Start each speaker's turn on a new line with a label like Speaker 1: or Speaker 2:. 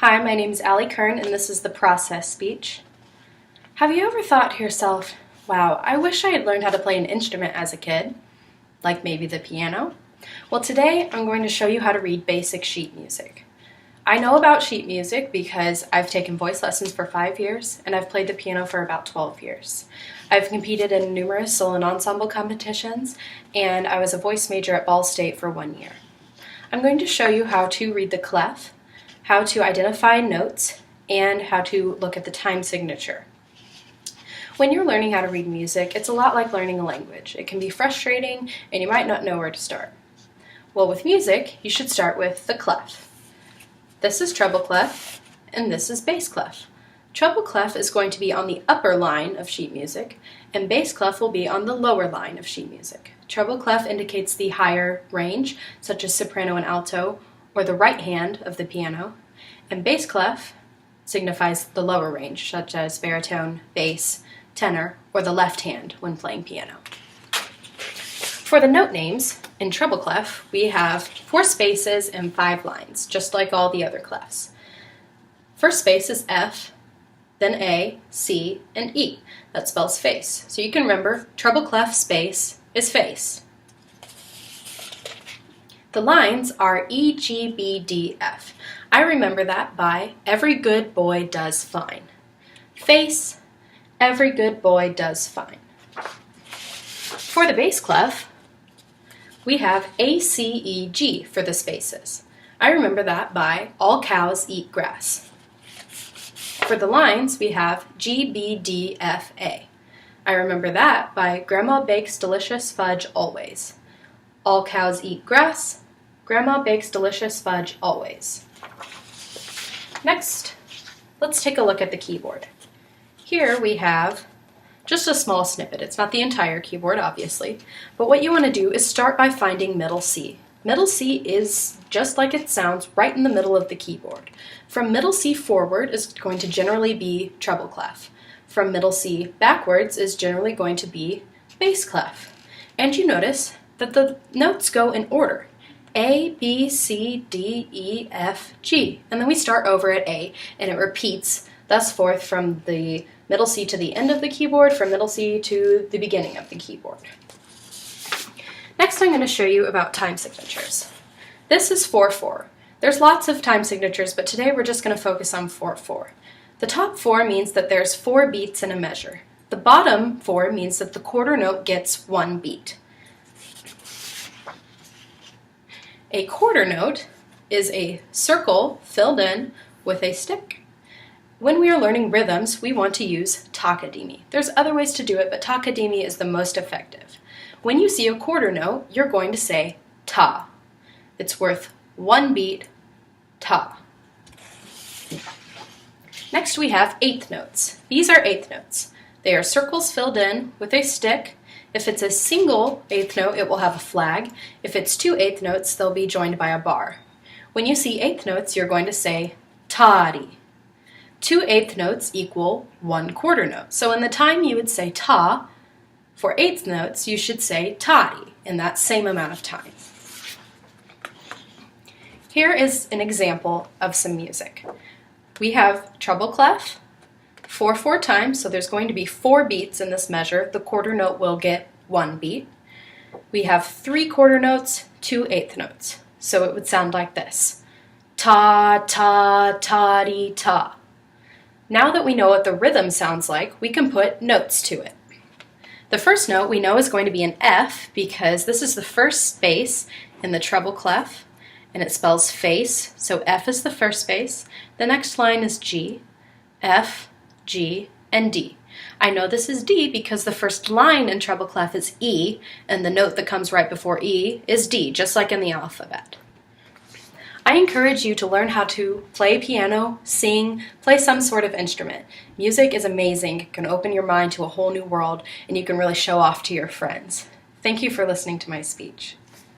Speaker 1: Hi, my name is Allie Kern, and this is the process speech. Have you ever thought to yourself, wow, I wish I had learned how to play an instrument as a kid, like maybe the piano? Well, today I'm going to show you how to read basic sheet music. I know about sheet music because I've taken voice lessons for 5 years, and I've played the piano for about 12 years. I've competed in numerous solo and ensemble competitions, and I was a voice major at Ball State for 1 year. I'm going to show you how to read the clef, how to identify notes, and how to look at the time signature. When you're learning how to read music, it's a lot like learning a language. It can be frustrating, and you might not know where to start. Well, with music, you should start with the clef. This is treble clef, and this is bass clef. Treble clef is going to be on the upper line of sheet music, and bass clef will be on the lower line of sheet music. Treble clef indicates the higher range, such as soprano and alto, or the right hand of the piano, and bass clef signifies the lower range, such as baritone, bass, tenor, or the left hand when playing piano. For the note names, in treble clef, we have 4 spaces and 5 lines, just like all the other clefs. First space is F, then A, C, and E. That spells face. So you can remember, treble clef space is face. The lines are E, G, B, D, F. I remember that by every good boy does fine. Face, every good boy does fine. For the bass clef, we have A, C, E, G for the spaces. I remember that by all cows eat grass. For the lines, we have G, B, D, F, A. I remember that by Grandma bakes delicious fudge always. All cows eat grass. Grandma bakes delicious fudge always. Next, let's take a look at the keyboard. Here we have just a small snippet. It's not the entire keyboard, obviously, but what you want to do is start by finding middle C. Middle C is, just like it sounds, right in the middle of the keyboard. From middle C forward is going to generally be treble clef. From middle C backwards is generally going to be bass clef. And you notice that the notes go in order. A, B, C, D, E, F, G. And then we start over at A, and it repeats thus forth from the middle C to the end of the keyboard, from middle C to the beginning of the keyboard. Next, I'm going to show you about time signatures. This is 4/4. There's lots of time signatures, but today we're just going to focus on 4/4. The top 4 means that there's 4 beats in a measure. The bottom 4 means that the quarter note gets 1 beat. A quarter note is a circle filled in with a stick. When we are learning rhythms, we want to use takadimi. There's other ways to do it, but takadimi is the most effective. When you see a quarter note, you're going to say ta. It's worth 1 beat, ta. Next we have eighth notes. These are eighth notes. They are circles filled in with a stick. If it's a single eighth note, it will have a flag. If it's 2 eighth notes, they'll be joined by a bar. When you see eighth notes, you're going to say tari. 2 eighth notes equal 1 quarter note. So in the time you would say ta, for eighth notes, you should say tari in that same amount of time. Here is an example of some music. We have treble clef, 4/4 times, so there's going to be 4 beats in this measure. The quarter note will get 1 beat. We have 3 quarter notes, 2 eighth notes. So it would sound like this. Ta, ta, ta-dee, ta. Now that we know what the rhythm sounds like, we can put notes to it. The first note we know is going to be an F because this is the first space in the treble clef, and it spells face, so F is the first space. The next line is G, F, G, and D. I know this is D because the first line in treble clef is E, and the note that comes right before E is D, just like in the alphabet. I encourage you to learn how to play piano, sing, play some sort of instrument. Music is amazing. It can open your mind to a whole new world, and you can really show off to your friends. Thank you for listening to my speech.